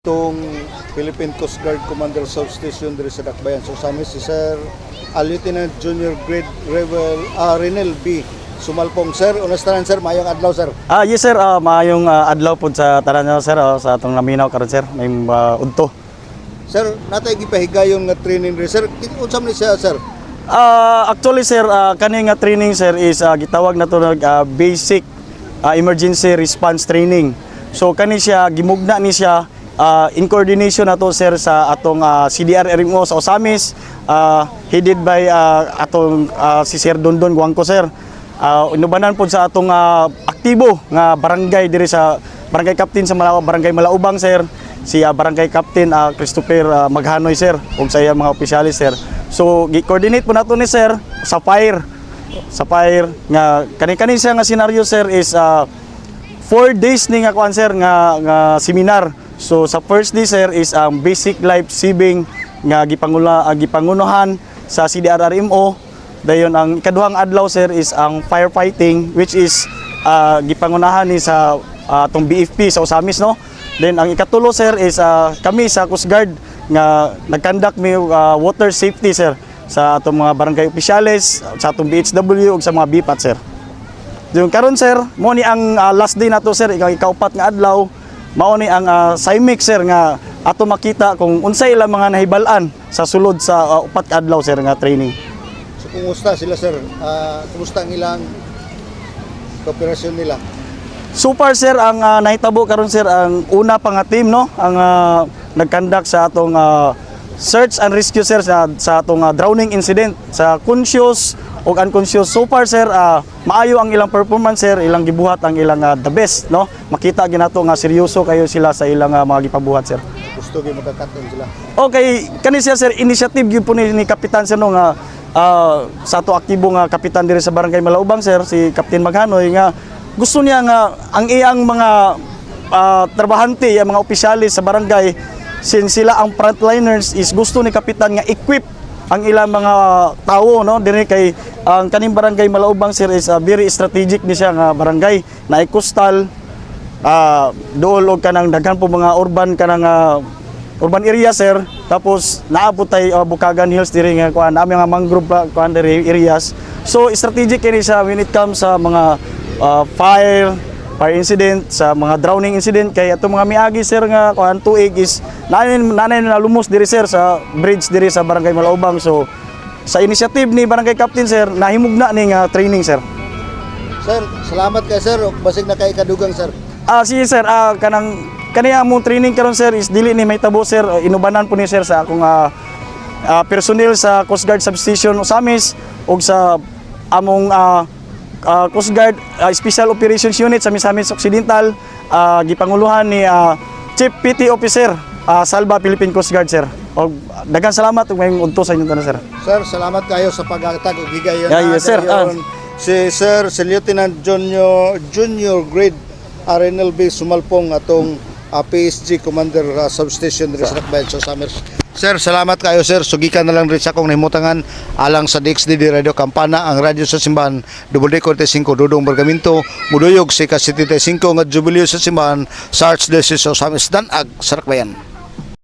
Itong Philippine Coast Guard Commander Substation diri sa Dakbayan. So sa amin si Sir Lieutenant Junior Grade Renel B. Sumalpong. Sir, unastanan sir, mayong adlaw sir. Yes sir, maayong adlaw po sa tanan nyo sir, sa atong naminaw karon sir, may udto. Sir, natay gipahigayon nga training rin sir. Unsam ni siya sir? Actually sir, kani nga training sir is gitawag na to basic emergency response training. So kani siya gimugna ni siya in coordination nato sir sa atong CDR-RMO sa Osamis, headed by atong si Sir Dondon Guangco sir. Inubanan po sa atong aktibo nga barangay diri sa barangay captain sa barangay Malaubang sir, si barangay captain Christopher Maghanoy sir ug sa iyang mga opisyalis sir. So gi-coordinate po nato ni sir sa fire nga kani siya nga scenario sir is 4 days ni nga kuan sir nga seminar. So sa first day sir is basic life saving nga gipangunuhan sa CDR-RMO. Dayon ang ikaduhang adlaw sir is ang firefighting, which is gipangunahan ni sa atong BFP sa Osamis no. Then ang ikatulo sir is kami sa Coast Guard nga nagkandak mi water safety sir sa atong mga barangay opisyales, sa atong BHW ug sa mga BPAT sir. Yung karon sir, mo ni ang last day nato sir, ikaupat nga adlaw, mao ni ang CIMIC sir nga ato makita kung unsay ilang mga nahibalan sa sulod sa upat ka adlaw sir nga training. So kumusta sila sir? Kumusta ang ilang kooperasyon nila? So far sir, ang nahitabo karon sir, ang una pa nga team no, ang nagkandak sa atong search and rescue sir sa atong drowning incident sa conscious o unconscious. So far sir, maayo ang ilang performance sir, ilang gibuhat ang ilang the best no. Makita ginato nga seryoso kayo sila sa ilang mga gipabuhat sir. Gusto gyud magkakaton sila. Okay, kani siya sir, initiative gyud po ni kapitan sir no nga sa ato aktibo nga kapitan diri sa barangay Malaubang sir, si Captain Maghanoy nga gusto niya nga ang iyang mga trabahante, ang mga opisyalis sa barangay, since sila ang frontliners, is gusto ni kapitan nga equip ang ilang mga tao no diri kay ang kaning barangay Malaubang sir is very strategic ni siya nga barangay na coastal, dool og kanang daghan po mga urban area sir, tapos naabot tay Bukagan Hills diri nga kuan ami nga mangrove kuan diri areas. So strategic kini siya when it comes sa mga fire incident, sa mga drowning incident. Kay ato mga miagi sir nga kuan tuig is nanay na lumos diri sir sa bridge diri sa barangay Malaubang. So sa initiative ni barangay captain sir, nahimugna ni nga training sir. Sir, salamat kay sir. Basig na kay kadugang sir. Sige sir, kaniya among training karon sir is dili ni may tabo sir, inubanan po ni sir sa akong personnel sa Coast Guard Substation Osamis ug sa among Coast Guard Special Operations Unit sa Misamis Occidental, gipanguluhan ni Chief PT Officer Salva Philippine Coast Guard sir. Og daghang salamat ug mayong udto sa inyo tanan sir. Sir, salamat kayo sa paghatag og higayon. Yes sir. Si Lieutenant Junior Grade Renel B. Sumalpong atong PSG Commander Substation diri sa Dakbayan sa Osamis. Sir, salamat kayo sir. Sugikan na lang rin sa akong nahimutangan alang sa DXD Radio Kampana, ang radyo sa simbahan, WD45 Dudong Bergaminto, Muduyog si Kasitite 5 nga Jubileo sa simbahan, sa Archdiocese sa Osamis Danag sa Dakbayan.